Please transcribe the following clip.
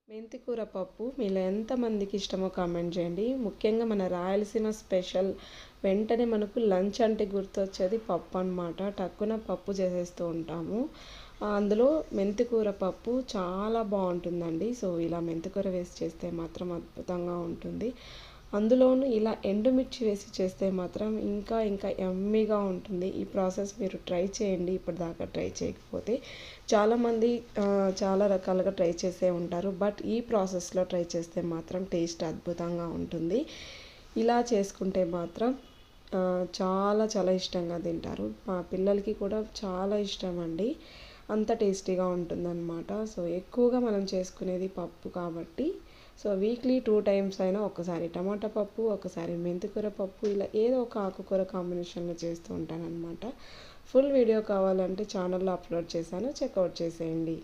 మెంతికూర పప్పు మీలో ఎంతమందికి ఇష్టమో కామెంట్ చేయండి. ముఖ్యంగా మన రాయలసీమ స్పెషల్. వెంటనే మనకు లంచ్ అంటే గుర్తొచ్చేది పప్పు అనమాట. టక్కున పప్పు చేసేస్తూ ఉంటాము. అందులో మెంతికూర పప్పు చాలా బాగుంటుందండి. సో ఇలా మెంతికూర వేసి చేస్తే మాత్రం అద్భుతంగా ఉంటుంది. అందులోనూ ఇలా ఎండుమిర్చి వేసి చేస్తే మాత్రం ఇంకా ఇంకా యమ్మీగా ఉంటుంది. ఈ ప్రాసెస్ మీరు ట్రై చేయండి, ఇప్పటిదాకా ట్రై చేయకపోతే. చాలామంది చాలా రకాలుగా ట్రై చేసే ఉంటారు, బట్ ఈ ప్రాసెస్లో ట్రై చేస్తే మాత్రం టేస్ట్ అద్భుతంగా ఉంటుంది. ఇలా చేసుకుంటే మాత్రం చాలా చాలా ఇష్టంగా తింటారు. మా పిల్లలకి కూడా చాలా ఇష్టం అండి. అంత టేస్టీగా ఉంటుందన్నమాట. సో ఎక్కువగా మనం చేసుకునేది పప్పు కాబట్టి, సో వీక్లీ 2 టైమ్స్ అయినా, ఒకసారి టమాటా పప్పు, ఒకసారి మెంతికూర పప్పు, ఇలా ఏదో ఒక ఆకుకూర కాంబినేషన్లో చేస్తూ ఉంటానన్నమాట. ఫుల్ వీడియో కావాలంటే ఛానల్లో అప్లోడ్ చేశాను, చెక్అవుట్ చేసేయండి.